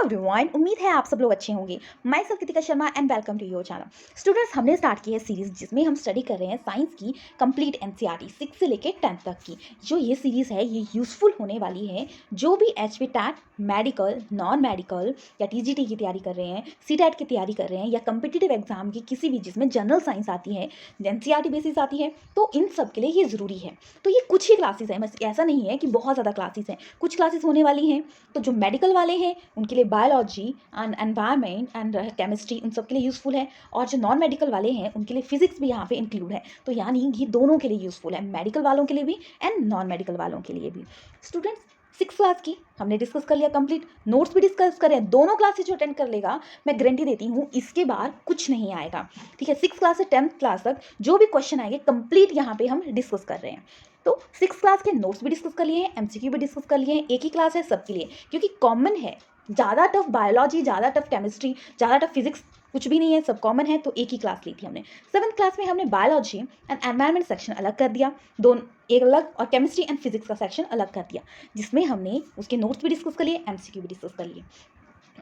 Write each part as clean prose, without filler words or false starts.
Everyone, उम्मीद है आप सब लोग अच्छे होंगे। Myself Kritika Sharma and welcome to your channel. Students, हमने स्टार्ट की है सीरीज जिसमें हम स्टडी कर रहे हैं साइंस की कंप्लीट एनसीईआरटी 6 से लेकर 10 तक की। जो ये सीरीज़ है ये यूज़फुल होने वाली है जो भी HP TET, medical, non medical या टीजीटी की तैयारी कर रहे हैं, सीटैट की तैयारी कर रहे हैं या कम्पिटिटिव एग्जाम की किसी भी जिसमें जनरल साइंस आती है, एनसीईआरटी बेसिस आती है, तो इन सब के लिए ये ज़रूरी है। तो ये कुछ ही क्लासेस हैं, बस ऐसा नहीं है कि बहुत ज़्यादा क्लासेस हैं, कुछ क्लासेस होने वाली हैं। तो जो मेडिकल वाले हैं उनके लिए biology and environment and chemistry उन सब के लिए यूज़फुल है, और जो नॉन मेडिकल वाले हैं उनके लिए फिजिक्स भी यहाँ पे इंक्लूड है। तो यानी ये दोनों के लिए यूज़फुल है, मेडिकल वालों के लिए भी एंड नॉन मेडिकल वालों के लिए भी। स्टूडेंट्स, 6 क्लास की हमने डिस्कस कर लिया कंप्लीट, नोट्स भी डिस्कस करें। दोनों क्लासेस जो अटेंड कर लेगा मैं गारंटी देती हूँ इसके बाद कुछ नहीं आएगा। ठीक है, 6 क्लास से 10th क्लास तक जो भी क्वेश्चन आएंगे कंप्लीट यहाँ पे हम डिस्कस कर रहे हैं। तो 6 क्लास के नोट्स भी डिस्कस कर लिए हैं, एमसीक्यू भी डिस्कस कर लिए हैं। एक ही क्लास है सबके लिए क्योंकि कॉमन है। ज़्यादा टफ बायोलॉजी, ज़्यादा टफ केमिस्ट्री, ज़्यादा टफ फिजिक्स कुछ भी नहीं है, सब कॉमन है। तो एक ही क्लास ली थी हमने। 7th क्लास में हमने बायोलॉजी एंड एनवायरनमेंट सेक्शन अलग कर दिया, दोनों एक अलग, और केमिस्ट्री एंड फिजिक्स का सेक्शन अलग कर दिया, जिसमें हमने उसके नोट्स भी डिस्कस कर लिए, एमसीक्यू भी डिस्कस कर लिए।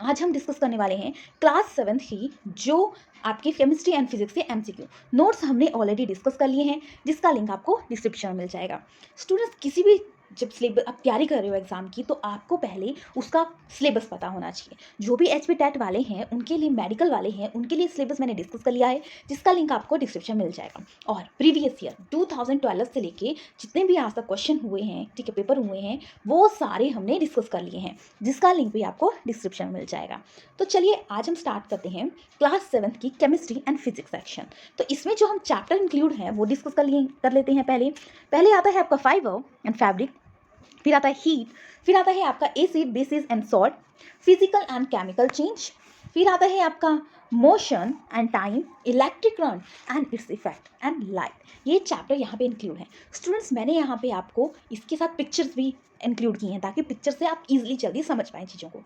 आज हम डिस्कस करने वाले हैं क्लास 7th की जो आपकी केमिस्ट्री एंड फिजिक्स के एमसीक्यू नोट्स हमने ऑलरेडी डिस्कस कर लिए हैं, जिसका लिंक आपको डिस्क्रिप्शन में मिल जाएगा। स्टूडेंट्स, किसी भी जब सिलेबस आप तैयारी कर रहे हो एग्जाम की तो आपको पहले उसका सिलेबस पता होना चाहिए। जो भी एचपी टेट वाले हैं उनके लिए, मेडिकल वाले हैं उनके लिए सिलेबस मैंने डिस्कस कर लिया है, जिसका लिंक आपको डिस्क्रिप्शन मिल जाएगा। और प्रीवियस ईयर 2012 से लेके जितने भी आज तक क्वेश्चन हुए हैं, ठीक है, पेपर हुए हैं, वो सारे हमने डिस्कस कर लिए हैं, जिसका लिंक भी आपको डिस्क्रिप्शन में मिल जाएगा। तो चलिए आज हम स्टार्ट करते हैं क्लास 7th की केमिस्ट्री एंड फिजिक्स सेक्शन। तो इसमें जो हम चैप्टर इंक्लूड हैं वो डिस्कस कर लेते हैं। पहले आता है आपका फाइबर एंड फैब्रिक, फिर आता है हीट, फिर आता है आपका acid, basis and salt, physical and chemical change, फिर आता है आपका motion and time, electric current and its effect and light. ये चैप्टर यहाँ पे इंक्लूड है। स्टूडेंट्स, मैंने यहाँ पे आपको इसके साथ पिक्चर्स भी इंक्लूड की हैं ताकि पिक्चर से आप इजीली जल्दी समझ पाएँ चीज़ों को।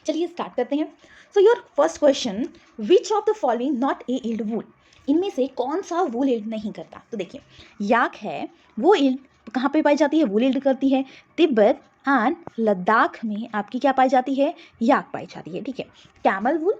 चलिए स्टार्ट करते हैं। So your first question, which of the following not a yield wool, इनमें से कौन सा वूल इल्ड नहीं करता? तो देखिए, याक है वो इल्ड कहाँ पे पाई जाती है? वूल इल्ड करती है। तिब्बत एंड लद्दाख में आपकी क्या पाई जाती है? याक पाई जाती है। ठीक है। कैमल वूल,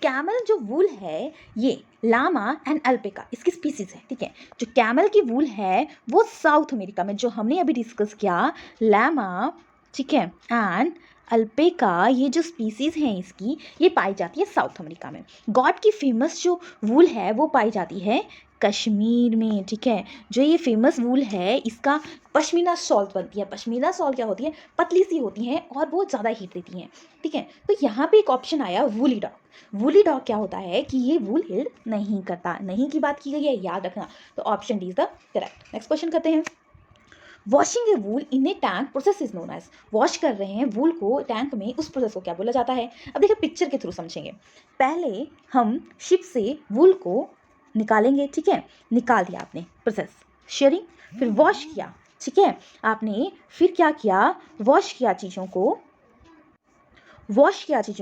कैमल जो वूल है ये लामा एंड अल्पेका इसकी स्पीसीज है। ठीक है, जो कैमल की वूल है वो साउथ अमेरिका में, जो हमने अभी डिस्कस किया, लामा, ठीक है, एंड अल्पेका, ये जो स्पीसीज हैं इसकी, ये पाई जाती है साउथ अमेरिका में। गॉड की फेमस जो वूल है वो पाई जाती है कश्मीर में। ठीक है, जो ये फेमस वूल है इसका पश्मीना शॉल बनती है। पश्मीना शॉल क्या होती है? पतली सी होती हैं और वो ज़्यादा हीट देती हैं। ठीक है, तो यहाँ पे एक ऑप्शन आया वूली डॉग। वूली डॉग क्या होता है कि ये वूल हिल्ड नहीं करता, नहीं की बात की गई है, याद रखना। तो option D is the correct. Next question करते हैं। Washing a wool in a tank process is known as, wash कर रहे हैं वूल को टैंक में, उस प्रोसेस को क्या बोला जाता है? अब देखिए पिक्चर के थ्रू समझेंगे। पहले हम शिप से वूल को निकालेंगे। ठीक है, निकाल दिया आपने, प्रोसेस शेयरिंग, फिर वॉश किया। ठीक है, आपने फिर क्या किया? वॉश किया चीज़ों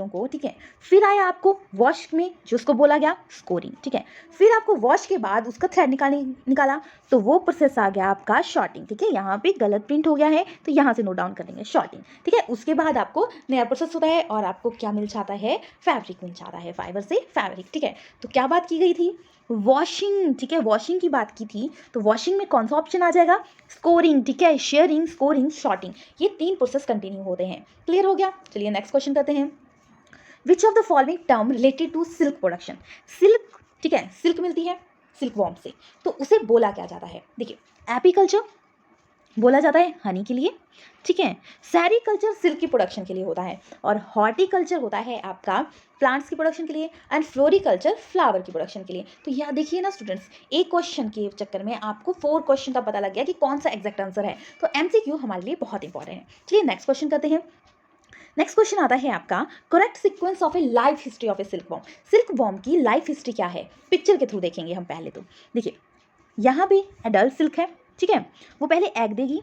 को, ठीक है। फिर आया आपको वॉश में जो उसको बोला गया स्कोरिंग। ठीक है, फिर आपको वॉश के बाद उसका थ्रेड निकाला, तो वो प्रोसेस आ गया आपका शॉर्टिंग। ठीक है, यहाँ पे गलत प्रिंट हो गया है तो यहाँ से नोट डाउन कर लेंगे, शॉर्टिंग। ठीक है, उसके बाद आपको नया प्रोसेस होता है और आपको क्या मिल जाता है? फैब्रिक मिल जाता है, फाइबर से फैब्रिक। ठीक है, तो क्या बात की गई थी? वॉशिंग। ठीक है, वॉशिंग की बात की थी, तो वॉशिंग में कौन सा ऑप्शन आ जाएगा? स्कोरिंग। ठीक है, शेयरिंग, स्कोरिंग, शॉर्टिंग, ये 3 प्रोसेस कंटिन्यू होते हैं। क्लियर हो गया? चलिए नेक्स्ट क्वेश्चन करते हैं। Which of the following term related to silk production, silk, ठीक है, सिल्क मिलती है सिल्क वॉर्म से, तो उसे बोला क्या जाता है? देखिए, एपीकल्चर बोला जाता है हनी के लिए। ठीक है, सेरिकल्चर सिल्क की प्रोडक्शन के लिए होता है, और हॉर्टिकल्चर होता है आपका प्लांट्स की प्रोडक्शन के लिए, एंड फ्लोरिकल्चर फ्लावर की प्रोडक्शन के लिए। तो यहाँ देखिए ना स्टूडेंट्स, एक क्वेश्चन के चक्कर में आपको 4 क्वेश्चन का पता लग गया कि कौन सा एग्जैक्ट आंसर है। तो एमसीक्यू हमारे लिए बहुत इंपॉर्टेंट है। चलिए नेक्स्ट क्वेश्चन करते हैं। नेक्स्ट क्वेश्चन आता है आपका, correct sequence of A life history of a silk worm, silk worm की लाइफ हिस्ट्री क्या है? पिक्चर के थ्रू देखेंगे हम पहले। तो देखिए, यहाँ भी एडल्ट सिल्क है। ठीक है, वो पहले एग देगी,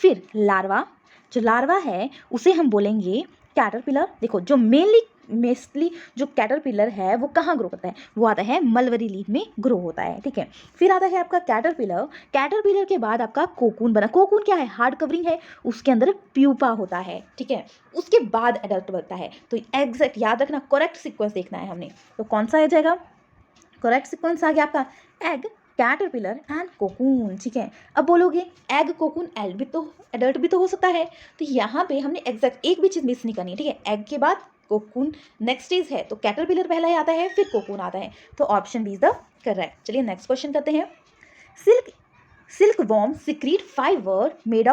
फिर लार्वा, जो लार्वा है उसे हम बोलेंगे कैटरपिलर। देखो, जो मेनली मेस्टली जो कैटरपिलर है वो कहाँ ग्रो करता है, वो आता है मलबरी लीफ में ग्रो होता है, ठीक है। फिर आता है आपका कैटरपिलर, कैटरपिलर के बाद आपका कोकून बना, कोकून क्या है, हार्ड कवरिंग है, उसके अंदर प्यूपा होता है, ठीक है। उसके बाद एडल्ट बनता है। तो एग्जैक्ट याद रखना, करेक्ट सीक्वेंस देखना है हमने, तो कौन सा आ जाएगा, करेक्ट सीक्वेंस आ गया आपका एग, कैटरपिलर एंड कोकून, ठीक है। अब बोलोगे एग कोकून एडल्ट भी तो हो सकता है, तो यहाँ पे हमने एग्जैक्ट एक भी चीज़ मिस नहीं करनी है, ठीक है। एग के बाद कोकून नेक्स्ट स्टेज है, तो कैटरपिलर पहला आता है, फिर कोकून आता है, तो option B is the correct. चलिए नेक्स्ट क्वेश्चन करते हैं। Silk silk worm secrete fibre made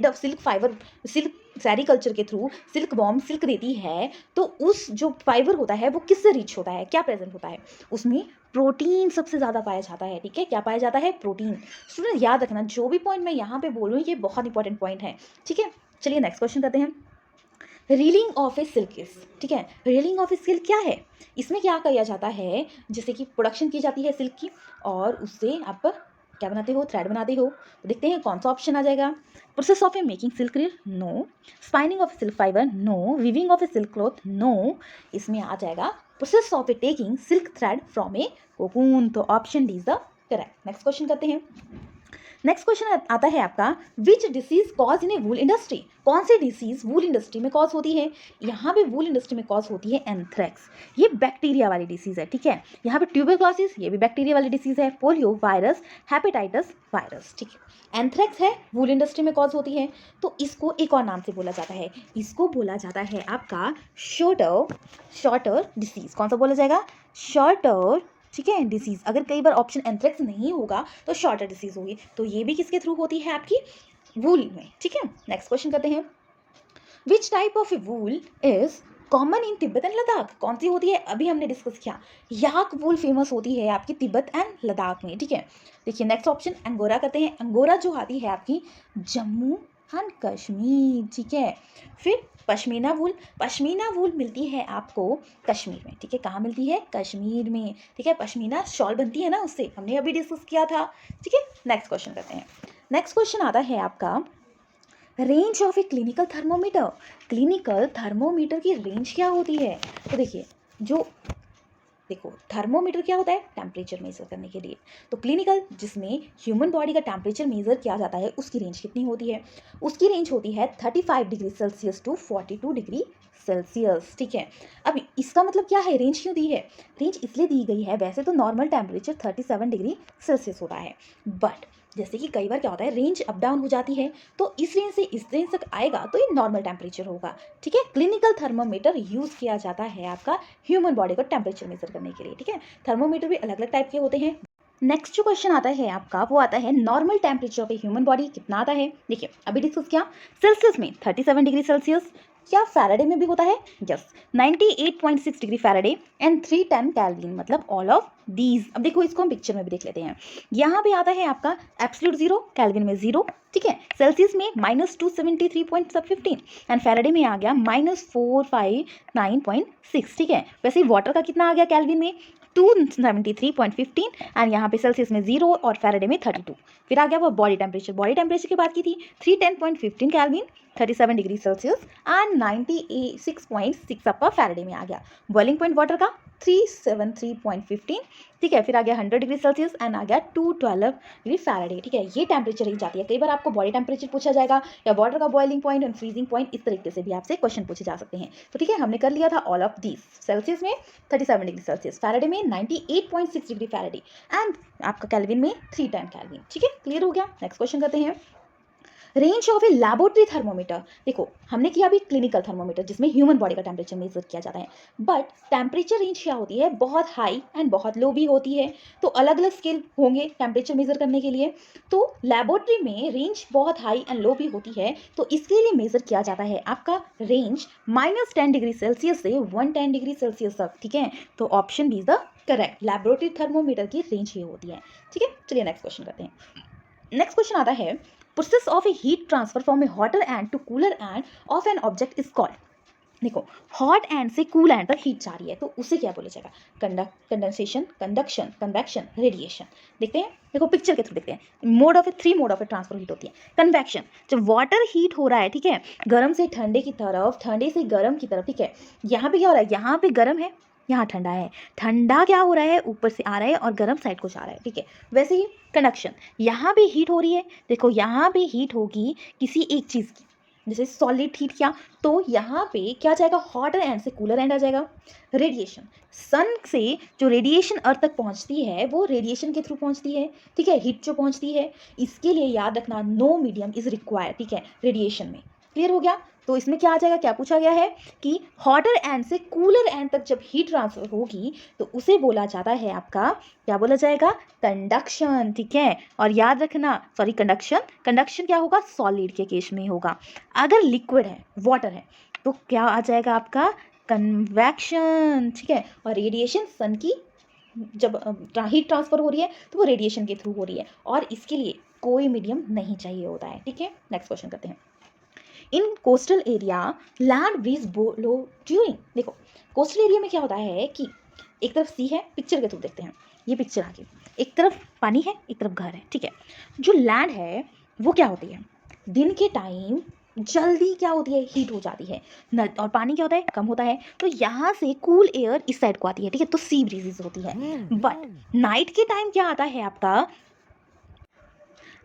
of silk fibre, silk sericulture के थ्रू सिल्क वॉर्म सिल्क देती है, तो उस जो फाइबर होता है वो किससे रिच होता है, क्या प्रेजेंट होता है उसमें, प्रोटीन सबसे ज़्यादा पाया जाता है, ठीक है। क्या पाया जाता है, प्रोटीन। स्टूडेंट याद रखना, जो भी पॉइंट मैं यहाँ पे बोल रही हूँ ये बहुत इंपॉर्टेंट पॉइंट है, ठीक है। चलिए नेक्स्ट क्वेश्चन करते हैं। Reeling of a silk is, ठीक है, रीलिंग ऑफ ए सिल्क क्या है, इसमें क्या किया जाता है, जैसे कि प्रोडक्शन की जाती है सिल्क की, और उससे आप क्या बनाते हो, थ्रेड बनाते हो, तो देखते हैं कौन सा ऑप्शन आ जाएगा। Process of a making silk reel, no. Spinning of a silk fibre, no. Weaving of a silk cloth, no. इसमें आ जाएगा process of a taking silk thread from a cocoon, तो option D is the correct. Next question करते हैं। Next question आता है आपका, which disease cause in a wool industry, कौन सी डिसीज वूल इंडस्ट्री में कॉज होती है, यहाँ पे वूल इंडस्ट्री में कॉज होती है एंथ्रेक्स, ये बैक्टीरिया वाली डिसीज है, ठीक है। यहाँ पे ट्यूबरक्लोसिस, ये भी बैक्टीरिया वाली डिसीज है, पोलियो वायरस, हेपेटाइटिस वायरस, ठीक है। एंथ्रेक्स है, वूल इंडस्ट्री में कॉज होती है, तो इसको एक और नाम से बोला जाता है, इसको बोला जाता है आपका शॉर्टर डिसीज, कौन सा बोला जाएगा, शॉर्टर, ठीक है, डिसीज। अगर कई बार ऑप्शन एंथ्रेक्स नहीं होगा तो शॉर्टर डिसीज होगी, तो ये भी किसके थ्रू होती है, आपकी वूल में, ठीक है। नेक्स्ट क्वेश्चन करते हैं। Which type of A wool is common in Tibet and Ladakh, कौन सी होती है, अभी हमने डिस्कस किया, याक वूल फेमस होती है आपकी तिब्बत एंड लद्दाख में, ठीक है। देखिए नेक्स्ट ऑप्शन अंगोरा करते हैं, अंगोरा जो आती है आपकी जम्मू एंड कश्मीर, ठीक है। फिर पश्मीना वूल मिलती है आपको कश्मीर में, ठीक है, कहाँ मिलती है, कश्मीर में, ठीक है। पश्मीना शॉल बनती है ना, उससे हमने अभी डिस्कस किया था, ठीक है। नेक्स्ट क्वेश्चन करते हैं। नेक्स्ट क्वेश्चन आता है आपका, range of a clinical thermometer, clinical thermometer की रेंज क्या होती है, तो देखो थर्मोमीटर क्या होता है, टेम्परेचर मेजर करने के लिए, तो क्लिनिकल जिसमें ह्यूमन बॉडी का टेम्परेचर मेजर किया जाता है उसकी रेंज कितनी होती है, उसकी रेंज होती है 35 degree Celsius to 42 degree Celsius, ठीक है। अब इसका मतलब क्या है, रेंज क्यों दी है, रेंज इसलिए दी गई है, वैसे तो नॉर्मल टेम्परेचर 37 डिग्री सेल्सियस होता है, बट जैसे कि कई बार क्या होता है रेंज अप डाउन हो जाती है, तो इस रेंज से इस रेंज तक आएगा तो ये नॉर्मल टेम्परेचर होगा, ठीक है। क्लिनिकल थर्मोमीटर यूज़ किया जाता है आपका ह्यूमन बॉडी का टेम्परेचर मेजर करने के लिए, ठीक है। थर्मोमीटर भी अलग अलग टाइप के होते हैं। नेक्स्ट जो क्वेश्चन आता है आपका वो आता है normal temperature of a human body कितना आता है, देखिए अभी डिस्कस किया, सेल्सियस में 37 डिग्री सेल्सियस, क्या फैराडे में भी होता है, yes 98.6 degree Faraday and 310 kelvin, मतलब ऑल ऑफ दीज। अब देखो इसको हम पिक्चर में भी देख लेते हैं, यहाँ पे आता है आपका एब्सोल्यूट जीरो, केल्विन में जीरो, ठीक है। सेल्सियस में -273.15 एंड फैराडे में आ गया -459.6, ठीक है। वैसे ही वाटर का कितना आ गया केल्विन में 273.15 एंड यहाँ पे सेल्सियस में 0 और फैराडे में 32। फिर आ गया वो बॉडी टेम्परेचर की बात की थी 310.15 केल्विन, 37 डिग्री सेल्सियस एंड 96.6 आपका फैराडे में आ गया। बॉइलिंग पॉइंट वाटर का 373.15, ठीक है। फिर आ गया 100 डिग्री सेल्सियस एंड आ गया 212 डिग्री फैराडे, ठीक है। ये टेम्परेचर रेंज आती है, कई बार आपको बॉडी टेम्परेचर पूछा जाएगा या वाटर का boiling point and freezing point, इस तरीके से भी आपसे क्वेश्चन पूछे जा सकते हैं। तो ठीक है, हमने कर लिया था ऑल ऑफ दीज, सेल्सियस में 37 डिग्री सेल्सियस, फैराडे में 98.6 डिग्री फैराडे एंड आपका केल्विन में 310 केल्विन, ठीक है। क्लियर हो गया। नेक्स्ट क्वेश्चन करते हैं। Range of A laboratory thermometer, देखो हमने किया अभी क्लिनिकल थर्मोमीटर जिसमें ह्यूमन बॉडी का टेम्परेचर मेजर किया जाता है, बट टेम्परेचर रेंज क्या होती है, बहुत हाई एंड बहुत लो भी होती है, तो अलग अलग स्केल होंगे टेम्परेचर मेजर करने के लिए। तो लैबोरेटरी में रेंज बहुत हाई एंड लो भी होती है, तो इसके लिए मेजर किया जाता है आपका रेंज -10 डिग्री सेल्सियस से 110 डिग्री सेल्सियस तक, ठीक है। तो option B is the correct, laboratory thermometer की रेंज ये होती है, ठीक है। चलिए नेक्स्ट क्वेश्चन करते हैं। नेक्स्ट क्वेश्चन आता है, process of a heat transfer from a hotter end to cooler end of an object is called, देखो हॉट एंड से कूल एंड तक हीट जा रही है तो उसे क्या बोला जाएगा? Condensation, conduction, convection, radiation. देखते हैं, देखो पिक्चर के थ्रू देखते हैं। Mode of 3 mode of transfer heat होती है। कन्वेक्शन, जब वाटर हीट हो रहा है, ठीक है, गर्म से ठंडे की तरफ, ठंडे से गर्म की तरफ, ठीक है, यहाँ पे क्या हो रहा है? यहाँ पे गर्म है, यहाँ ठंडा है, ठंडा क्या हो रहा है? ऊपर से आ रहा है और गर्म साइड को जा रहा है, ठीक है। वैसे ही कंडक्शन, यहाँ पे हीट हो रही है, देखो यहाँ पे हीट होगी किसी एक चीज़ की, जैसे सॉलिड हीट किया तो यहाँ पे क्या जाएगा? हॉटर एंड से कूलर एंड आ जाएगा। रेडिएशन, सन से जो रेडिएशन अर्थ तक पहुँचती है वो रेडिएशन के थ्रू पहुँचती है, ठीक है, हीट जो पहुँचती है। इसके लिए याद रखना नो मीडियम इज रिक्वायर्ड, ठीक है, रेडिएशन में। क्लियर हो गया? तो इसमें क्या आ जाएगा? क्या पूछा गया है कि हॉटर एंड से कूलर एंड तक जब हीट ट्रांसफर होगी तो उसे बोला जाता है आपका, क्या बोला जाएगा? कंडक्शन, ठीक है। और याद रखना, सॉरी कंडक्शन, कंडक्शन क्या होगा? सॉलिड के केस में होगा। अगर लिक्विड है, वाटर है, तो क्या आ जाएगा आपका? कन्वेक्शन, ठीक है। और रेडिएशन, सन की जब हीट ट्रांसफर हो रही है तो वो रेडिएशन के थ्रू हो रही है और इसके लिए कोई मीडियम नहीं चाहिए होता है, ठीक है। नेक्स्ट क्वेश्चन करते हैं। इन coastal area land breeze blow during, देखो कोस्टल एरिया में क्या होता है कि एक तरफ सी है, पिक्चर के थ्रू देखते हैं, ये पिक्चर आगे, एक तरफ पानी है, एक तरफ घर है, ठीक है। जो लैंड है वो क्या होती है? दिन के टाइम जल्दी क्या होती है? हीट हो जाती है। और पानी क्या होता है? कम होता है। तो यहाँ से कूल एयर इस साइड को आती है, ठीक है, तो सी ब्रीजेज होती है। बट नाइट के टाइम क्या आता है आपका?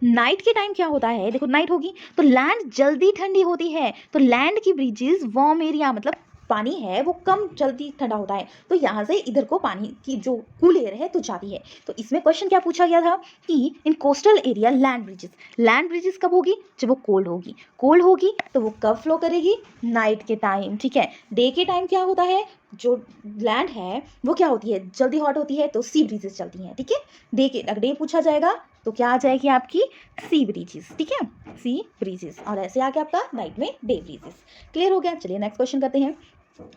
नाइट के टाइम क्या होता है? देखो नाइट होगी तो लैंड जल्दी ठंडी होती है, तो लैंड की ब्रिजेस वार्म एरिया, मतलब पानी है वो कम जल्दी ठंडा होता है, तो यहाँ से इधर को पानी की जो कूल एयर है तो जाती है। तो इसमें क्वेश्चन क्या पूछा गया था कि इन कोस्टल एरिया लैंड ब्रिजेस कब होगी? जब वो कोल्ड होगी। कोल्ड होगी तो वो कब फ्लो करेगी? नाइट के टाइम, ठीक है। डे के टाइम क्या होता है? जो लैंड है वो क्या होती है? जल्दी हॉट होती है तो सी ब्रीजेस चलती हैं, ठीक है। डे के, अगर डे पूछा जाएगा तो क्या आ जाएगी आपकी? सी ब्रीजेस, ठीक है, सी ब्रीजेस। और ऐसे आ गया आपका नाइट में डे ब्रीजेस। क्लियर हो गया? चलिए नेक्स्ट क्वेश्चन करते हैं।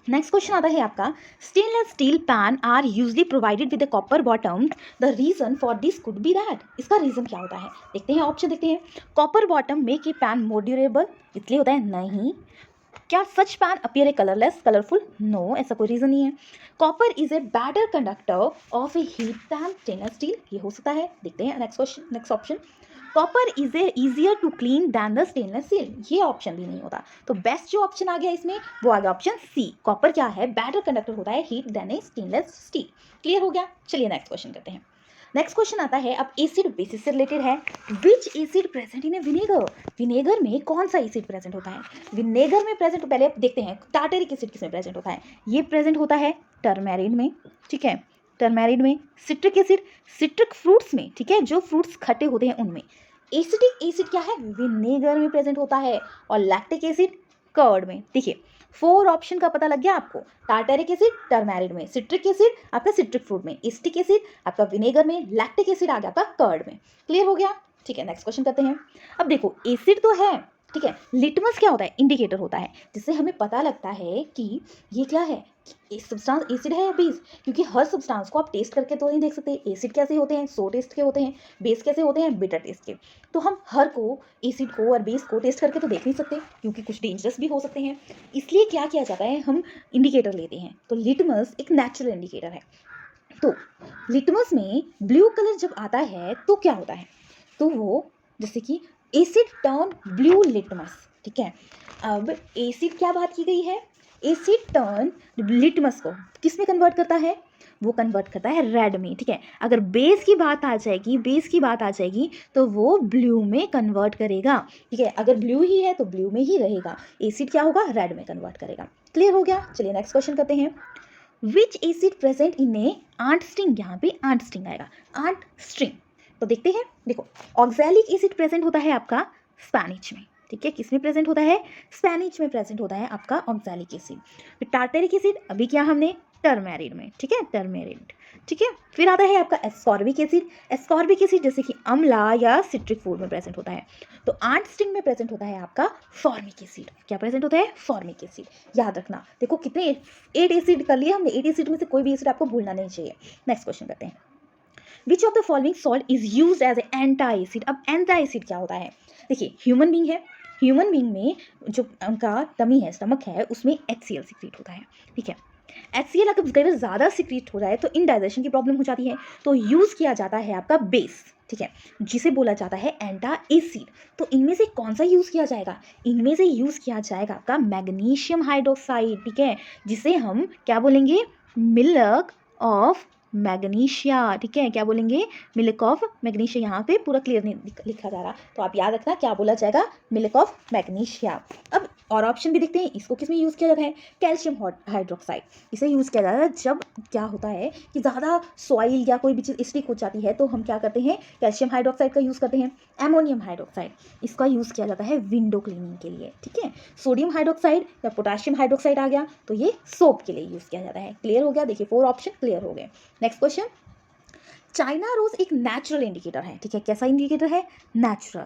नेक्स्ट क्वेश्चन आता है आपका, stainless steel pan are usually provided with copper bottom, the reason for this could be that, इसका रीजन क्या होता है? देखते हैं, ऑप्शन देखते हैं। Copper bottom make a pan more durable, इसलिए होता है नहीं। क्या such pan appear a colourless colourful? No, ऐसा कोई रीजन नहीं है। Copper is a better conductor of a heat than stainless steel, ये हो सकता है। देखते हैं next question, next option. Copper is a easier to clean than the stainless steel, ये ऑप्शन भी नहीं होता। तो बेस्ट जो ऑप्शन आ गया इसमें वो आ गया ऑप्शन सी। कॉपर क्या है? बेटर कंडक्टर होता है हीट दैन ए स्टेनलेस स्टील। क्लियर हो गया? चलिए नेक्स्ट क्वेश्चन करते हैं। नेक्स्ट क्वेश्चन आता है, अब एसिड बेसिस से रिलेटेड है। विच acid present in A vinegar, vinegar में कौन सा एसिड प्रेजेंट होता है? विनेगर में प्रेजेंट, पहले देखते हैं टार्टरिक एसिड किसमें प्रेजेंट होता है। ये प्रेजेंट होता है टर्मेरिन में, ठीक है, टर्मेरिन में। सिट्रिक एसिड सिट्रिक फ्रूट्स में, ठीक है, जो फ्रूट्स खट्टे होते हैं उनमें। एसिडिक एसिड क्या है? विनेगर में प्रेजेंट होता है। और लैक्टिक एसिड कर्ड में। देखिए 4 ऑप्शन का पता लग गया आपको। टार्टरिक एसिड टर्मेरिन में, सिट्रिक एसिड आपका सिट्रिक फ्रूट में, एसिटिक एसिड आपका विनेगर में, लैक्टिक एसिड आ गया आपका कर्ड में। क्लियर हो गया? ठीक है, नेक्स्ट क्वेश्चन करते हैं। अब देखो एसिड तो है, ठीक है, लिटमस क्या होता है? इंडिकेटर होता है, जिससे हमें पता लगता है कि ये क्या है, सब्सटेंस एसिड है या बेस। क्योंकि हर सब्सटेंस को आप टेस्ट करके तो नहीं देख सकते। एसिड कैसे होते हैं? सो टेस्ट के होते हैं। बेस कैसे होते हैं? बिटर टेस्ट के। तो हम हर को, एसिड को और बेस को टेस्ट करके तो देख नहीं सकते, क्योंकि कुछ डेंजरस भी हो सकते हैं। इसलिए क्या किया जाता है, हम इंडिकेटर लेते हैं। तो लिटमस एक नेचुरल इंडिकेटर है। तो लिटमस में ब्लू कलर जब आता है तो क्या होता है? तो वो जैसे कि एसिड टर्न ब्लू लिटमस, ठीक है। अब एसिड क्या बात की गई है? एसिड टर्न लिटमस को किस में कन्वर्ट करता है? वो कन्वर्ट करता है रेड में, ठीक है। अगर बेस की बात आ जाएगी, बेस की बात आ जाएगी तो वो ब्लू में कन्वर्ट करेगा, ठीक है। अगर ब्लू ही है तो ब्लू में ही रहेगा। एसिड क्या होगा? रेड में कन्वर्ट करेगा। क्लियर हो गया? चलिए नेक्स्ट क्वेश्चन करते हैं। Which acid present in a ant string, यहाँ पे आंट स्ट्रिंग आएगा, आंट स्ट्रिंग। तो देखते हैं, देखो ऑक्सैलिक एसिड प्रेजेंट होता है आपका स्पेनिश में, ठीक है। किस में प्रेजेंट होता है? स्पेनिश में प्रेजेंट होता है आपका ऑक्सैलिक एसिड। फिर टार्टरिक एसिड अभी क्या हमने? टर्मेरिन में, ठीक है, टर्मेरिन, ठीक है। फिर आता है आपका एस्कॉर्बिक एसिड। एस्कॉर्बिक एसिड जैसे कि अम्ला या सिट्रिक फूड में प्रेजेंट होता है। तो आंट स्ट्रिंग में प्रेजेंट होता है आपका फॉर्मिक एसिड। क्या प्रेजेंट होता है? Formic acid. याद रखना, देखो कितने 8 एसिड कर लिए हमने, 8 एसिड में से कोई भी एसिड आपको भूलना नहीं चाहिए। नेक्स्ट क्वेश्चन करते हैं। Which of the following salt is use as antacid. अब एंटा एसिड क्या होता है? देखिए ह्यूमन बींग है, ह्यूमन बीइंग में जो उनका टमी है, स्टमक है, उसमें HCl सिक्रीट होता है, ठीक है। HCl अगर कई बार ज़्यादा सिक्रीट हो जाए तो इनडाइजेशन की प्रॉब्लम हो जाती है, तो यूज़ किया जाता है आपका बेस, ठीक है, जिसे बोला जाता है एंटा एसिड। तो इनमें से कौन सा यूज़ किया जाएगा? इनमें से यूज़ किया जाएगा आपका मैग्नीशियम हाइड्रोक्साइड, ठीक है, जिसे हम क्या बोलेंगे? मिल्क ऑफ मैग्नीशिया, ठीक है, क्या बोलेंगे? Milk of magnesia. यहाँ पे पूरा क्लियर नहीं लिखा जा रहा, तो आप याद रखना क्या बोला जाएगा? Milk of magnesia. अब और ऑप्शन भी देखते हैं, इसको किस में यूज़ किया जाता है? कैल्शियम हाइड्रोक्साइड, इसे यूज़ किया जाता है जब क्या होता है कि ज़्यादा सॉइल या कोई भी चीज़ एसिडिक हो जाती है, तो हम क्या करते हैं? कैल्शियम हाइड्रोक्साइड का यूज़ करते हैं। एमोनियम हाइड्रोक्साइड, इसका यूज़ किया जाता है विंडो क्लीनिंग के लिए, ठीक है। सोडियम हाइड्रोक्साइड या पोटाशियम हाइड्रोक्साइड आ गया, तो ये सोप के लिए यूज़ किया जाता है। क्लियर हो गया? देखिए 4 ऑप्शन क्लियर हो गए। नेक्स्ट क्वेश्चन, चाइना रोज एक नेचुरल इंडिकेटर है, ठीक है। कैसा इंडिकेटर है? नेचुरल।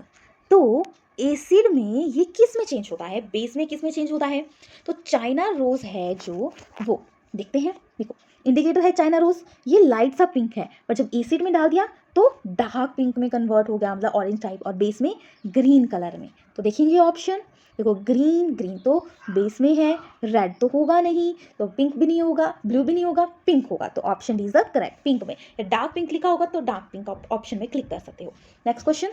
तो एसिड में ये किस में चेंज होता है? बेस में किस में चेंज होता है? तो चाइना रोज है जो, वो देखते हैं, देखो इंडिकेटर है चाइना रोज, ये लाइट सा पिंक है, पर जब एसिड में डाल दिया तो डार्क पिंक में कन्वर्ट हो गया, मतलब ऑरेंज टाइप, और बेस में ग्रीन कलर में। तो देखेंगे ऑप्शन, देखो ग्रीन, ग्रीन तो बेस में है, रेड तो होगा नहीं, तो पिंक भी नहीं होगा, ब्लू भी नहीं होगा, पिंक होगा। तो option D is the correct, pink में। डार्क पिंक लिखा होगा तो डार्क पिंक ऑप्शन में क्लिक कर सकते हो। Next question,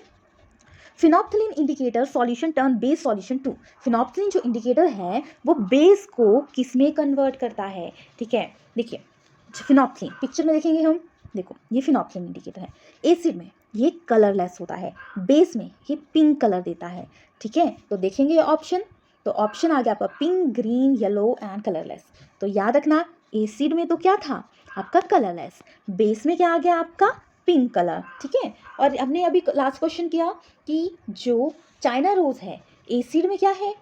phenolphthalein indicator solution turn base solution to. Phenolphthalein जो इंडिकेटर है वो बेस को किस में कन्वर्ट करता है, ठीक है। देखिए फिनोप्थिलीन पिक्चर में देखेंगे हम, देखो ये फिनोप्थिलीन इंडिकेटर है, एसिड में ये कलरलेस होता है, बेस में ये पिंक कलर देता है, ठीक है। तो देखेंगे ऑप्शन, तो ऑप्शन आ गया आपका pink, green, yellow and colourless. तो याद रखना, एसिड में तो क्या था आपका? कलरलेस। बेस में क्या आ गया आपका? पिंक कलर, ठीक है। और हमने अभी लास्ट क्वेश्चन किया कि जो चाइना रोज है एसिड में क्या है?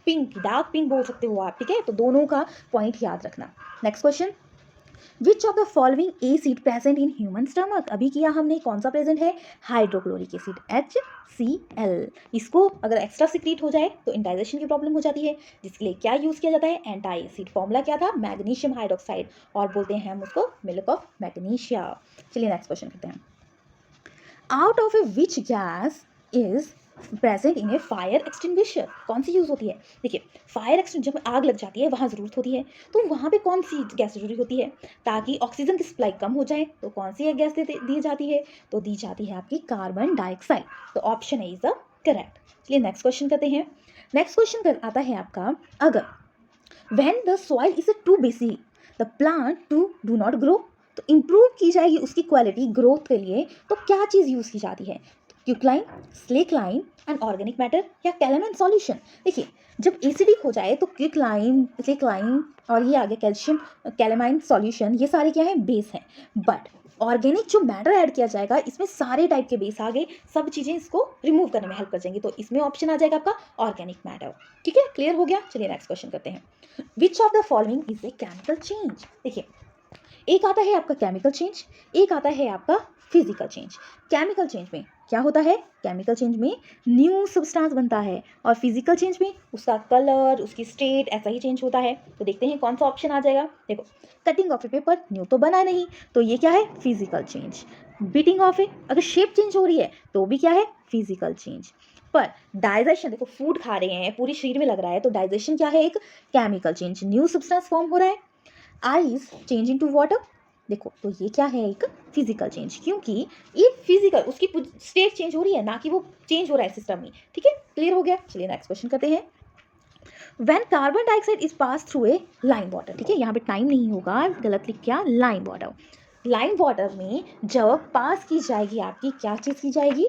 पिंक, डार्क पिंक बोल सकते हो आप, ठीक है। तो दोनों का पॉइंट याद रखना। Next question, which of the following acid present in human stomach? अभी किया हमने, कौन सा प्रेजेंट है? Hydrochloric acid, HCl। इसको अगर एक्स्ट्रा सिक्रीट हो जाए तो इंडाइजेशन की प्रॉब्लम हो जाती है, जिसके लिए क्या यूज किया जाता है? Anti acid. फॉर्मूला क्या था? मैग्नीशियम हाइड्रोक्साइड, और बोलते हैं हम उसको मिल्क ऑफ मैग्नीशिया। चलिए नेक्स्ट क्वेश्चन करते हैं, out of A which gas is present in A fire extinguisher? कौन सी यूज होती है? देखिए फायर एक्सटिंग, जब आग लग जाती है वहाँ ज़रूरत होती है, तो वहाँ पे कौन सी गैस जरूरी होती है? ताकि ऑक्सीजन की सप्लाई कम हो जाए, तो कौन सी गैस दी जाती है? तो दी जाती है आपकी कार्बन डाइऑक्साइड। तो option A is the correct. चलिए नेक्स्ट क्वेश्चन करते हैं। नेक्स्ट क्वेश्चन आता है आपका, अगर when the soil is too basic the plant to do not grow, तो इंप्रूव की जाएगी उसकी क्वालिटी ग्रोथ के लिए, तो क्या चीज़ यूज़ की जाती है? क्यूकलाइन, स्लेकलाइन एंड ऑर्गेनिक मैटर, या कैलामाइन सॉल्यूशन? देखिए जब एसिडिक हो जाए तो क्यूकलाइन, स्लेकलाइन और ये आ गया कैल्शियम कैलामाइन सॉल्यूशन, ये सारे क्या है? बेस हैं। बट ऑर्गेनिक जो मैटर ऐड किया जाएगा, इसमें सारे टाइप के बेस आ गए, सब चीज़ें इसको रिमूव करने में हेल्प कर जाएंगी, तो इसमें ऑप्शन आ जाएगा आपका ऑर्गेनिक मैटर, ठीक है। क्लियर हो गया? चलिए नेक्स्ट क्वेश्चन करते हैं, which of the following is a chemical change? देखिए एक आता है आपका केमिकल चेंज, एक आता है आपका फिजिकल चेंज। केमिकल चेंज में क्या होता है? केमिकल चेंज में न्यू सब्सटेंस बनता है, और फिजिकल चेंज में उसका कलर, उसकी स्टेट ऐसा ही चेंज होता है। तो देखते हैं कौन सा ऑप्शन आ जाएगा। देखो cutting of A paper, new तो बना नहीं, तो ये क्या है? Physical change. बीटिंग ऑफ ए, अगर शेप चेंज हो रही है तो भी क्या है? Physical change. पर डाइजेशन, देखो फूड खा रहे हैं, पूरी शरीर में लग रहा है, तो डाइजेशन क्या है? एक chemical change, new substance form हो रहा है। आइज चेंजिंग टू वाटर, देखो तो ये क्या है? एक फिजिकल चेंज, क्योंकि ये फिजिकल उसकी स्टेट चेंज हो रही है, ना कि वो चेंज हो रहा है सिस्टम में, ठीक है। क्लियर हो गया? चलिए नेक्स्ट क्वेश्चन करते हैं, when carbon dioxide is pass through a lime water, ठीक है, यहाँ पे टाइम नहीं होगा, गलत लिख किया, लाइम वाटर। लाइम वाटर में जब पास की जाएगी आपकी क्या चीज़ की जाएगी?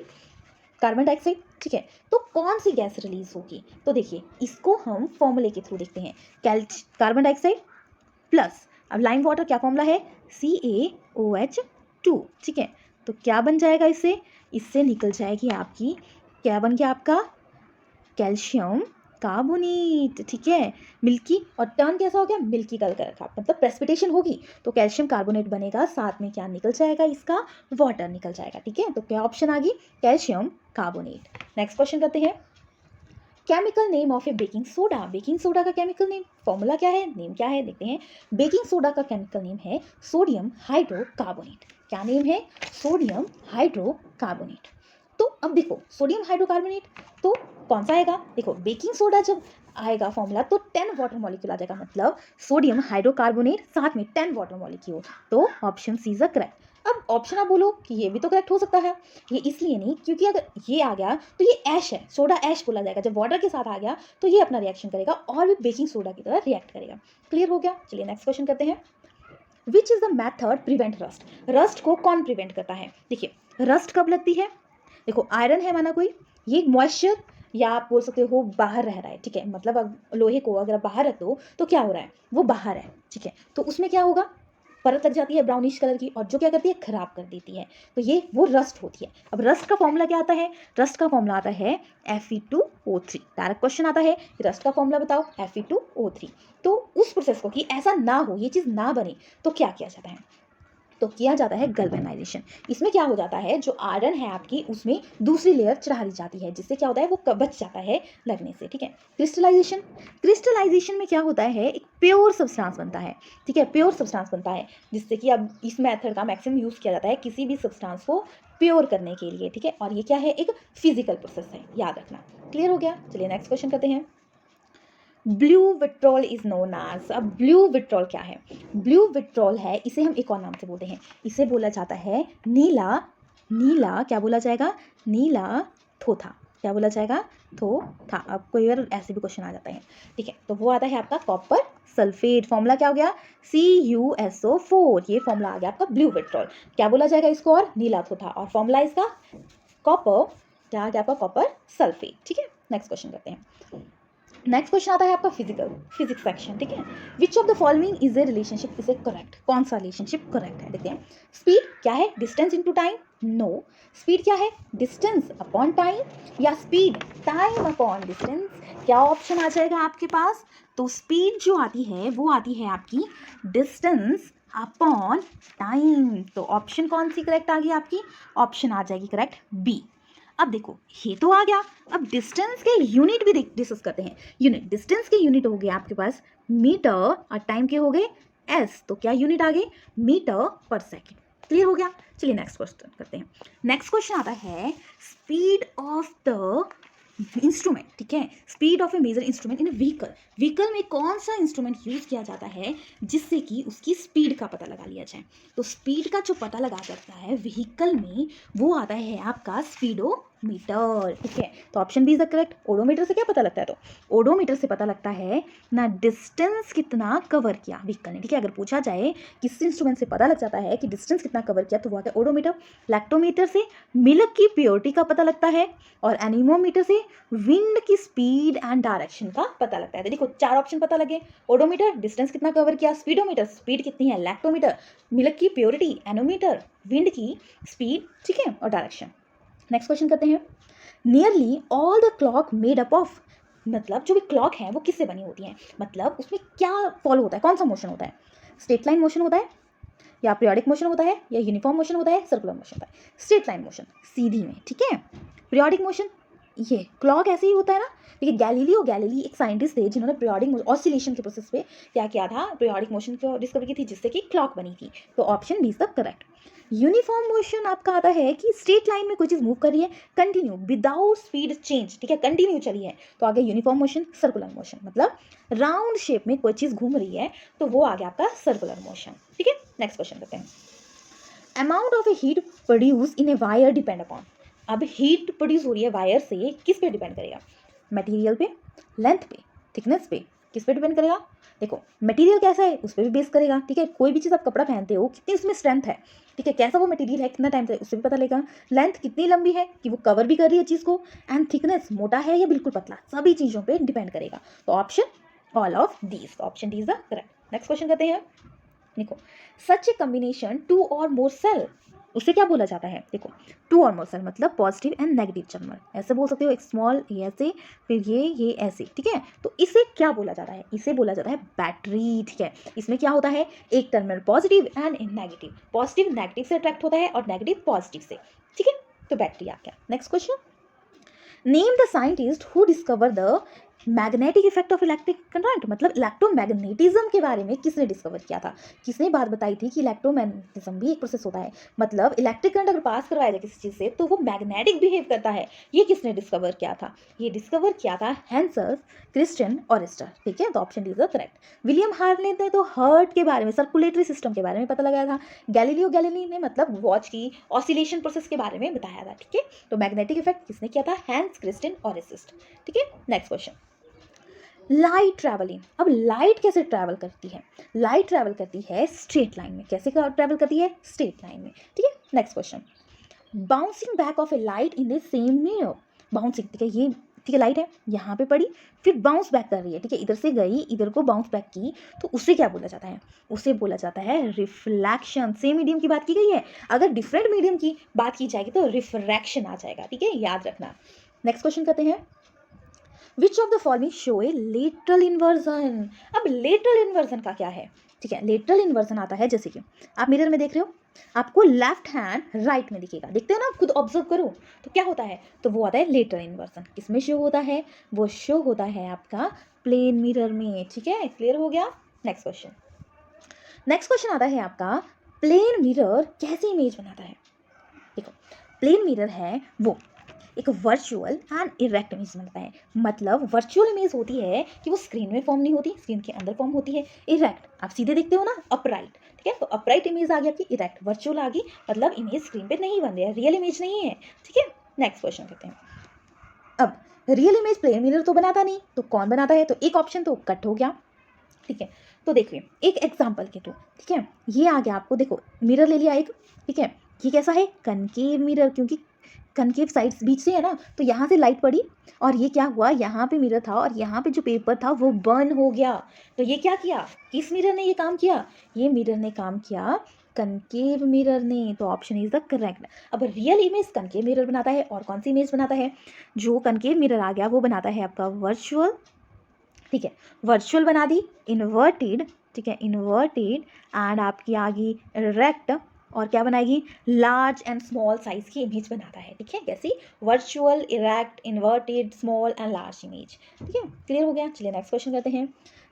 कार्बन डाइऑक्साइड, ठीक है। तो कौन सी गैस रिलीज होगी? तो देखिए इसको हम फॉर्मूले के थ्रू देखते हैं, कार्बन डाइऑक्साइड प्लस, अब लाइम वाटर क्या फॉर्मूला है? CaOH2, ठीक है। तो क्या बन जाएगा इससे? इससे निकल जाएगी आपकी, क्या बन गया आपका? कैल्शियम कार्बोनेट, ठीक है। मिल्की, और टर्न कैसा हो गया? मिल्की कलर का, मतलब प्रेसिपिटेशन होगी तो कैल्शियम कार्बोनेट बनेगा, साथ में क्या निकल जाएगा? इसका वाटर निकल जाएगा, ठीक है। तो क्या ऑप्शन आ गई? Calcium carbonate. नेक्स्ट क्वेश्चन करते हैं, chemical name of A baking soda. Baking soda का केमिकल नेम, फॉर्मूला क्या है, नेम क्या है? देखते हैं। बेकिंग सोडा का केमिकल नेम है सोडियम हाइड्रोकार्बोनेट। क्या नेम है? Sodium hydrocarbonate. तो अब देखो सोडियम हाइड्रोकार्बोनेट, तो कौन सा आएगा, देखो बेकिंग सोडा जब आएगा फॉर्मूला तो 10 वाटर मॉलिक्यूल आ जाएगा, मतलब सोडियम हाइड्रोकार्बोनेट साथ में 10 वाटर मॉलिक्यूल, तो ऑप्शन सी इज करेक्ट। अब ऑप्शन आप बोलो कि ये भी तो करेक्ट हो सकता है, ये इसलिए नहीं क्योंकि अगर ये आ गया तो ये ऐश है, सोडा ऐश बोला जाएगा, जब वाटर के साथ आ गया तो ये अपना रिएक्शन करेगा और भी बेकिंग सोडा की तरह रिएक्ट करेगा। क्लियर हो गया, चलिए नेक्स्ट क्वेश्चन करते हैं। Which is the method prevent rust, rust को कौन प्रिवेंट करता है, देखिए रस्ट कब लगती है, देखो आयरन है माना कोई, ये मॉइस्चर या आप बोल सकते हो बाहर रह रहा है, ठीक है, मतलब लोहे को अगर आप बाहर रख दो तो क्या हो रहा है, वो बाहर है, ठीक है, तो उसमें क्या होगा, परत लग जाती है ब्राउनिश कलर की और जो क्या करती है, खराब कर देती है, तो ये वो रस्ट होती है। अब रस्ट का फॉर्मूला क्या आता है, रस्ट का फॉर्मूला आता है Fe2O3। डायरेक्ट क्वेश्चन आता है रस्ट का फॉर्मूला बताओ, Fe2O3। तो उस प्रोसेस को कि ऐसा ना हो, ये चीज़ ना बने, तो क्या किया जाता है, तो किया जाता है गैल्वेनाइजेशन। इसमें क्या हो जाता है, जो आयरन है आपकी उसमें दूसरी लेयर चढ़ा दी जाती है, जिससे क्या होता है वो बच जाता है लगने से, ठीक है। क्रिस्टलाइजेशन, क्रिस्टलाइजेशन में क्या होता है, एक प्योर सब्सटेंस बनता है, ठीक है, प्योर सब्सटेंस बनता है, जिससे कि अब इस मेथड का मैक्सिमम यूज़ किया जाता है किसी भी सब्सटेंस को प्योर करने के लिए, ठीक है, और ये क्या है, एक फिजिकल प्रोसेस है, याद रखना। क्लियर हो गया, चलिए नेक्स्ट क्वेश्चन करते हैं। Blue vitriol is known as, अब ब्लू विट्रॉल क्या है, ब्लू विट्रॉल है, इसे हम एक और नाम से बोलते हैं, इसे बोला जाता है नीला, नीला क्या बोला जाएगा, नीला थोथा, क्या बोला जाएगा, थोथा। अब कोई बार ऐसे भी क्वेश्चन आ जाता है, ठीक है, तो वो आता है आपका कॉपर सल्फेट, फॉर्मूला क्या हो गया, CuSO4, ये फॉर्मूला आ गया आपका ब्लू विट्रॉल, क्या बोला जाएगा इसको, और नीला थोथा, और फॉर्मूला इसका कॉपर, क्या आ गया आपका कॉपर सल्फेट, ठीक है। नेक्स्ट क्वेश्चन करते हैं। नेक्स्ट क्वेश्चन आता है आपका फिजिक्स सेक्शन, ठीक है। विच of the following is a relationship is A correct, कौन सा रिलेशनशिप करेक्ट है, देखते हैं। स्पीड क्या है, distance into time, no. Speed क्या है, डिस्टेंस अपॉन टाइम, या स्पीड टाइम अपॉन डिस्टेंस, क्या ऑप्शन आ जाएगा आपके पास, तो स्पीड जो आती है वो आती है आपकी डिस्टेंस अपॉन टाइम, तो ऑप्शन कौन सी करेक्ट आ गई आपकी, ऑप्शन आ जाएगी करेक्ट बी। अब देखो ये तो आ गया, अब डिस्टेंस के यूनिट भी डिस्कस करते हैं। यूनिट, डिस्टेंस के यूनिट हो गए आपके पास मीटर और टाइम के हो गए एस, तो क्या यूनिट आ गए, मीटर पर सेकेंड। क्लियर हो गया, चलिए नेक्स्ट क्वेश्चन करते हैं। नेक्स्ट क्वेश्चन आता है स्पीड ऑफ द इंस्ट्रूमेंट, ठीक है, speed of a measure instrument in vehicle, vehicle में कौन सा इंस्ट्रूमेंट यूज किया जाता है जिससे कि उसकी स्पीड का पता लगा लिया जाए, तो स्पीड का जो पता लगा जाता है व्हीकल में वो आता है आपका स्पीडोमीटर, ठीक है, तो option B is the correct. Odometer से क्या पता लगता है, तो ओडोमीटर से पता लगता है ना डिस्टेंस कितना कवर किया व्हीकल ने, ठीक है, अगर पूछा जाए किस इंस्ट्रूमेंट से पता लग जाता है कि डिस्टेंस कितना कवर किया तो वो आता है ओडोमीटर। लैक्टोमीटर से मिल्क की प्योरिटी का पता लगता है, और एनीमोमीटर से विंड की स्पीड एंड डायरेक्शन का पता लगता है। तो देखो चार ऑप्शन पता लगे, ओडोमीटर डिस्टेंस कितना कवर किया, स्पीडोमीटर स्पीड कितनी है, लैक्टोमीटर मिल्क की प्योरिटी, एनोमीटर विंड की स्पीड, ठीक है, और डायरेक्शन। नेक्स्ट क्वेश्चन करते हैं। Nearly all the clock made up of, मतलब जो भी क्लॉक है वो किससे बनी होती है, मतलब उसमें क्या फॉलो होता है, कौन सा मोशन होता है, स्ट्रेट लाइन मोशन होता है, या पीरियोडिक मोशन होता है, या यूनिफॉर्म मोशन होता है, सर्कुलर मोशन होता है। स्ट्रेट लाइन मोशन सीधी में, ठीक है। पीरियोडिक मोशन, ये क्लॉक ऐसे ही होता है ना, देखिए गैलीलियो गैलीली एक साइंटिस्ट थे जिन्होंने पीरियोडिक ऑसिलेशन के प्रोसेस पे क्या किया था, पीरियोडिक मोशन को डिस्कवर की थी जिससे कि क्लॉक बनी थी, तो option B is the correct. Uniform motion आपका आता है कि स्ट्रेट लाइन में कोई चीज़ मूव कर रही है कंटिन्यू विदाउट स्पीड चेंज, ठीक है, कंटिन्यू चली है, तो आगे यूनिफॉर्म मोशन। सर्कुलर मोशन मतलब राउंड शेप में कोई चीज़ घूम रही है तो वो आ गया आपका सर्कुलर मोशन, ठीक है। नेक्स्ट क्वेश्चन करते हैं। Amount of a heat produce in a wire depend upon, अब हीट प्रोड्यूस हो रही है वायर से, किस पे डिपेंड करेगा, मटेरियल पे, लेंथ पे, थिकनेस पे, किस पे डिपेंड करेगा, देखो मटेरियल कैसा है उस पर भी बेस करेगा, ठीक है, कोई भी चीज़ आप कपड़ा पहनते हो कितनी उसमें स्ट्रेंथ है, ठीक है, कैसा वो मटेरियल है, कितना टाइम से, उससे भी पता लगेगा। लेंथ कितनी लंबी है कि वो कवर भी कर रही है चीज़ को, एंड थिकनेस मोटा है या बिल्कुल पतला, सभी चीज़ों पे डिपेंड करेगा, तो option all of these, option D is the correct. Next question करते हैं। देखो सच ए कम्बिनेशन टू और मोर सेल, उसे क्या बोला जाता है, देखो टू और मोर सेल मतलब पॉजिटिव एंड नेगेटिव टर्मिनल, ऐसे बोल सकते हो, एक स्मॉल ये ऐसे, फिर ये ऐसे, ठीक है, तो इसे क्या बोला जाता है, इसे बोला जाता है बैटरी, ठीक है। इसमें क्या होता है, एक terminal positive and negative, positive negative से अट्रैक्ट होता है और नेगेटिव पॉजिटिव से, ठीक है, तो बैटरी आ गया। Next question, name the scientist who discover the magnetic effect of electric current, मतलब इलेक्ट्रोमैग्नेटिज्म के बारे में किसने डिस्कवर किया था? किसने बात बताई थी कि इलेक्ट्रोमैग्नेटिज्म भी एक प्रोसेस होता है, मतलब इलेक्ट्रिक करंट अगर पास करवाया जाए किसी चीज़ से तो वो मैग्नेटिक बिहेव करता है। ये किसने डिस्कवर किया था? ये डिस्कवर किया था हैंसेस क्रिस्टियन ऑरिस्टर। ठीक है, तो option D is the correct. William Harley ने तो हार्ट के बारे में, सर्कुलेटरी सिस्टम के बारे में पता लगाया था। गैलीलियो गैलीली ने मतलब वॉच की ऑसिलेशन प्रोसेस के बारे में बताया था। ठीक है, तो मैग्नेटिक इफेक्ट किसने किया था? Hans Christian Oersted. ठीक है, नेक्स्ट क्वेश्चन, लाइट ट्रैवलिंग। अब लाइट कैसे ट्रैवल करती है? लाइट ट्रैवल करती है स्ट्रेट लाइन में। कैसे ट्रैवल करती है? स्ट्रेट लाइन में। ठीक है, next question, bouncing back of A light in the same mirror. Bouncing, ठीक है, ये ठीक है लाइट है, यहाँ पे पड़ी, फिर बाउंस बैक कर रही है। ठीक है, इधर से गई, इधर को बाउंस बैक की, तो उसे क्या बोला जाता है? उसे बोला जाता है रिफ्लेक्शन। सेम मीडियम की बात की गई है, अगर डिफरेंट मीडियम की बात की जाएगी तो रिफ्रैक्शन आ जाएगा। ठीक है, याद रखना। नेक्स्ट क्वेश्चन करते हैं, which of the following show A lateral inversion. अब लेटरल इन्वर्जन का क्या है? ठीक है, लेटरल इन्वर्जन आता है जैसे कि आप मिरर में देख रहे हो, आपको लेफ्ट हैंड राइट में दिखेगा, देखते हो ना, खुद ऑब्जर्व करो तो क्या होता है, तो वो आता है लेटरल इन्वर्जन। किसमें शो होता है? वो शो होता है आपका प्लेन मिरर में। ठीक है, क्लियर हो गया। नेक्स्ट क्वेश्चन, नेक्स्ट क्वेश्चन आता है आपका, प्लेन मिरर कैसी इमेज बनाता है? देखो, प्लेन मिरर है वो एक वर्चुअल एंड इरेक्ट इमेज बनता है। मतलब वर्चुअल इमेज होती है कि वो स्क्रीन में फॉर्म नहीं होती, स्क्रीन के अंदर फॉर्म होती है। इरेक्ट आप सीधे देखते हो ना, अपराइट। ठीक है, तो अपराइट इमेज आ गई आपकी, इरेक्ट वर्चुअल आ गई, मतलब इमेज स्क्रीन पे नहीं बन रही है, रियल इमेज नहीं है। ठीक है, नेक्स्ट क्वेश्चन करते हैं। अब रियल इमेज प्लेन मिरर तो बनाता नहीं, तो कौन बनाता है? तो एक ऑप्शन तो कट हो गया। ठीक है, तो देखिए एक एग्जाम्पल के थ्रू। ठीक है, ये आ गया आपको, देखो मिरर ले लिया एक। ठीक है, ये कैसा है? कनकेव मिरर, क्योंकि कनकेव साइड्स बीच से है ना, तो यहाँ से लाइट पड़ी और ये क्या हुआ, यहाँ पे मिरर था और यहाँ पे जो पेपर था वो बर्न हो गया। तो ये क्या किया? किस मिरर ने ये काम किया? ये मिरर ने काम किया कनकेव मिरर ने, तो ऑप्शन इज द करेक्ट। अब रियल इमेज कनकेव मिरर बनाता है, और कौन सी इमेज बनाता है? जो कनकेव मिरर आ गया वो बनाता है आपका वर्चुअल। ठीक है, वर्चुअल बना दी, इन्वर्टेड। ठीक है, इन्वर्टेड एंड आपकी आ गई रेक्ट, और क्या बनाएगी? लार्ज एंड स्मॉल साइज की इमेज बनाता है। ठीक है, कैसी? Virtual, erect, inverted, small and large image. ठीक है, क्लियर हो गया। चलिए नेक्स्ट क्वेश्चन करते हैं।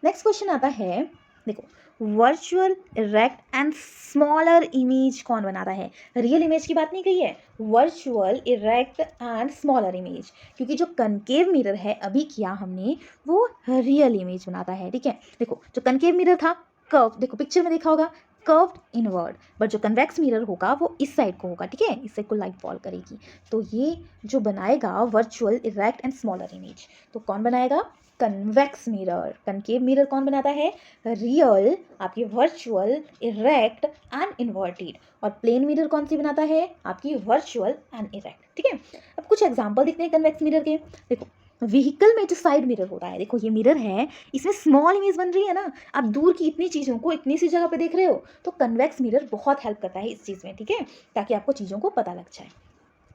नेक्स्ट क्वेश्चन आता है, देखो virtual, erect and smaller image कौन बनाता है? रियल इमेज की बात नहीं कही है, virtual, erect and smaller image, क्योंकि जो कनकेव मिरर है अभी किया हमने वो रियल इमेज बनाता है। ठीक है, देखो जो कनकेव मिरर था कर्व, देखो पिक्चर में देखा होगा, कर्व्ड इनवर्ड, बट जो कन्वेक्स मिरर होगा वो इस साइड को होगा। ठीक है, इस साइड को लाइट फॉल करेगी, तो ये जो बनाएगा virtual, erect and smaller image, तो कौन बनाएगा? Convex mirror. कनकेव मिरर कौन बनाता है? रियल, आपकी वर्चुअल, इरेक्ट एंड इन्वर्टेड। और प्लेन मिरर कौन सी बनाता है? आपकी वर्चुअल एंड इरेक्ट। ठीक है, अब कुछ एग्जांपल देखते हैं कन्वेक्स मिरर के। देखो व्हीकल में जो साइड मिरर होता है, देखो ये मिरर है, इसमें स्मॉल इमेज बन रही है ना, आप दूर की इतनी चीज़ों को इतनी सी जगह पे देख रहे हो, तो कन्वेक्स मिरर बहुत हेल्प करता है इस चीज़ में। ठीक है, ताकि आपको चीज़ों को पता लग जाए।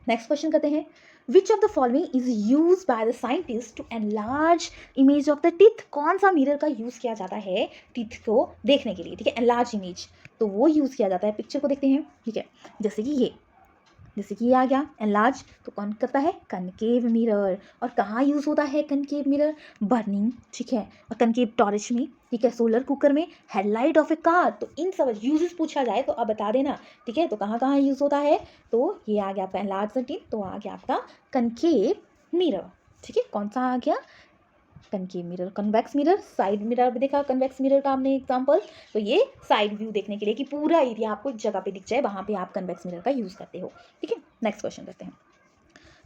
नेक्स्ट क्वेश्चन करते हैं, which of the following is use by the scientist to enlarge image of the teeth. कौन सा मिरर का यूज किया जाता है टीथ को देखने के लिए? ठीक है, एनलार्ज इमेज, तो वो यूज किया जाता है, पिक्चर को देखते हैं। ठीक है, जैसे कि ये आ गया एनलार्ज, तो कौन करता है? Concave mirror. और कहाँ यूज़ होता है कनकेव मिरर? बर्निंग। ठीक है, और कनकेव टॉर्च में, ठीक है, सोलर कुकर में, हेडलाइट ऑफ ए कार। तो इन सब यूजेस पूछा जाए तो आप बता देना। ठीक है, तो कहाँ कहाँ यूज़ होता है? तो ये आ गया आपका एनलार्ज द टीथ, तो आ गया आपका कनकेव मिरर। ठीक है, कौन सा आ गया? Concave mirror. Convex mirror, side mirror भी देखा कन्वेक्स मिरर का हमने एग्जांपल, तो ये साइड व्यू देखने के लिए कि पूरा एरिया आपको एक जगह पे दिख जाए, वहां पे आप कन्वेक्स मिरर का यूज करते हो। ठीक है, नेक्स्ट क्वेश्चन करते हैं।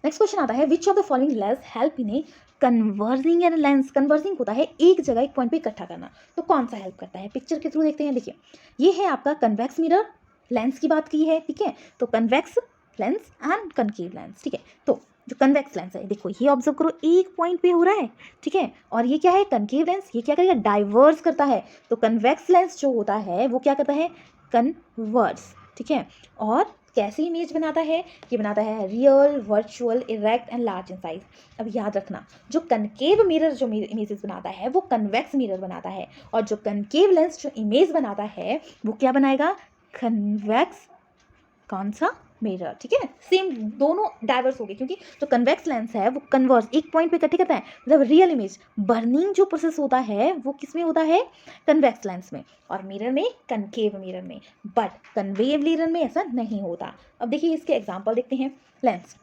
नेक्स्ट क्वेश्चन आता है, विच of the following lens help in a converging and lens. Converging होता है एक जगह एक पॉइंट पे इकट्ठा करना, तो कौन सा हेल्प करता है? पिक्चर के थ्रू देखते हैं। देखिए ये है आपका कन्वेक्स मिरर, लेंस की बात की है। ठीक है, तो convex lens and concave lens. ठीक है, तो जो कन्वेक्स लेंस है, देखो ये ऑब्जर्व करो, एक पॉइंट पे हो रहा है। ठीक है, और ये क्या है? कनकेव लेंस, ये क्या करेगा? डाइवर्स करता है। तो कन्वेक्स लेंस जो होता है वो क्या करता है? कन्वर्स। ठीक है, और कैसी इमेज बनाता है? ये बनाता है real, virtual, erect and large in size. अब याद रखना, जो कनकेव मिरर जो इमेजेस बनाता है वो कन्वेक्स मिरर बनाता है, और जो कनकेव लेंस जो इमेज बनाता है वो क्या बनाएगा? कन्वेक्स, कौन सा? मिरर, ठीक है। सेम दोनों डाइवर्स हो गए, क्योंकि जो कन्वेक्स लेंस है वो कन्वर्स एक पॉइंट पे इकट्ठे करता है, मतलब रियल इमेज बर्निंग जो प्रोसेस होता है वो किस में होता है, कन्वेक्स लेंस में, और मिरर में कनकेव मिरर में, बट कन्वेव मिरर में ऐसा नहीं होता। अब देखिए इसके एग्जांपल देखते हैं। लेंस,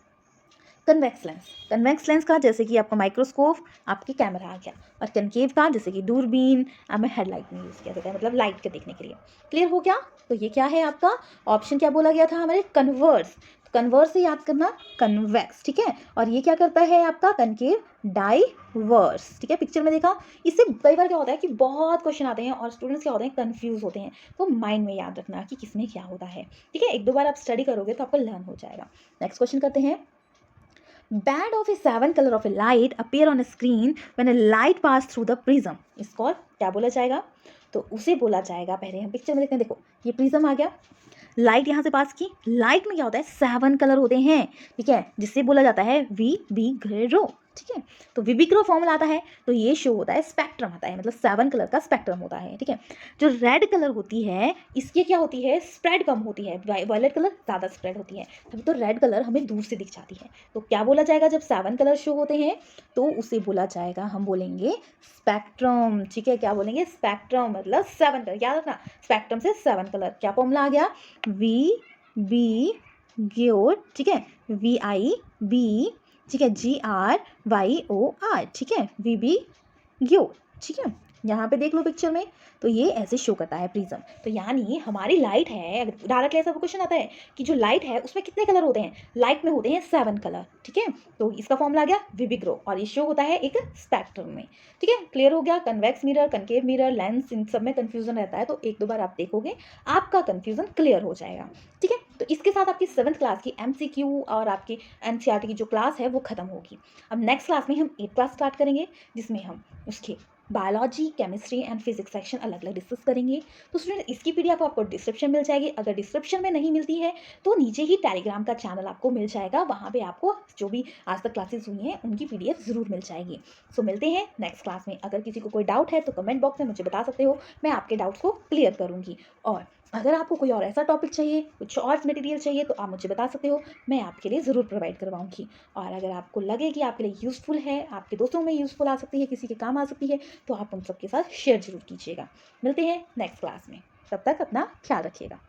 कन्वेक्स लेंस का जैसे कि आपका माइक्रोस्कोप, आपके कैमरा आ गया, और कनकेव का जैसे कि दूरबीन, हमें हेडलाइट में यूज़ किया जाता है, मतलब लाइट के देखने के लिए। क्लियर हो गया। तो ये क्या है आपका ऑप्शन, क्या बोला गया था हमारे, कन्वर्स। कन्वर्स से याद करना कन्वेक्स, ठीक है। और ये क्या करता है आपका कनकेव डाइवर्स, ठीक है। पिक्चर में देखा। इससे कई बार क्या होता है कि बहुत क्वेश्चन आते हैं और स्टूडेंट्स क्या होते हैं, कंफ्यूज होते हैं, तो माइंड में याद रखना कि किसमें क्या होता है, ठीक है। एक दो बार आप स्टडी करोगे तो आपको लर्न हो जाएगा। नेक्स्ट क्वेश्चन करते हैं। Band of a seven color of a light appear on a screen when a light pass through the prism. इसको क्या बोला जाएगा, तो उसे बोला जाएगा, पहले हम पिक्चर में देखते हैं। देखो ये प्रिज्म आ गया, लाइट यहाँ से पास की, लाइट में क्या होता है, 7 कलर होते हैं, ठीक है, जिससे बोला जाता है वी बी ग्रो, ठीक है। तो विबिग्रो फॉर्मूला आता है, तो ये शो होता है स्पेक्ट्रम आता है, मतलब 7 कलर का स्पेक्ट्रम होता है, ठीक है। जो रेड कलर होती है इसकी क्या होती है, स्प्रेड कम होती है, वायलेट कलर ज़्यादा स्प्रेड होती है, तभी तो रेड कलर हमें दूर से दिख जाती है। तो क्या बोला जाएगा, जब 7 कलर शो होते हैं तो उसे बोला जाएगा, हम बोलेंगे स्पेक्ट्रम, ठीक है। क्या बोलेंगे, स्पेक्ट्रम, मतलब 7 कलर, याद रखना स्पेक्ट्रम से 7 कलर। क्या फॉर्मूला आ गया, वी बी ग्योर, ठीक है, वी आई बी, ठीक है, GRYOR, ठीक है, वी बी ग्योर, ठीक है। यहाँ पे देख लो पिक्चर में, तो ये ऐसे शो करता है प्रिज्म। तो यानी हमारी लाइट है, डायरेक्टली ऐसा क्वेश्चन आता है कि जो लाइट है उसमें कितने कलर होते हैं, लाइट में होते हैं 7 कलर, ठीक है। तो इसका फॉर्मूला आ गया विबिग्रो, और ये शो होता है एक स्पेक्ट्रम में, ठीक है। क्लियर हो गया। Convex mirror, concave mirror, lens, इन सब में कंफ्यूजन रहता है, तो एक दो बार आप देखोगे आपका कंफ्यूजन क्लियर हो जाएगा, ठीक है। तो इसके साथ आपकी 7th क्लास की MCQ और आपकी NCERT की जो क्लास है वो खत्म होगी। अब नेक्स्ट क्लास में हम 8th क्लास स्टार्ट करेंगे, जिसमें हम उसके biology, chemistry and physics section अलग अलग डिस्कस करेंगे। तो स्टूडेंट इसकी PDF आपको डिस्क्रिप्शन मिल जाएगी, अगर डिस्क्रिप्शन में नहीं मिलती है तो नीचे ही टेलीग्राम का चैनल आपको मिल जाएगा, वहाँ पे आपको जो भी आज तक क्लासेस हुई हैं उनकी PDF ज़रूर मिल जाएगी। सो मिलते हैं नेक्स्ट क्लास में। अगर किसी को कोई डाउट है तो कमेंट बॉक्स में मुझे बता सकते हो, मैं आपके डाउट्स को क्लियर करूँगी। और अगर आपको कोई और ऐसा टॉपिक चाहिए, कुछ और मटेरियल चाहिए, तो आप मुझे बता सकते हो, मैं आपके लिए ज़रूर प्रोवाइड करवाऊँगी। और अगर आपको लगे कि आपके लिए यूज़फुल है, आपके दोस्तों में यूज़फुल आ सकती है, किसी के काम आ सकती है, तो आप उन सबके साथ शेयर ज़रूर कीजिएगा। मिलते हैं नेक्स्ट क्लास में, तब तक अपना ख्याल रखिएगा।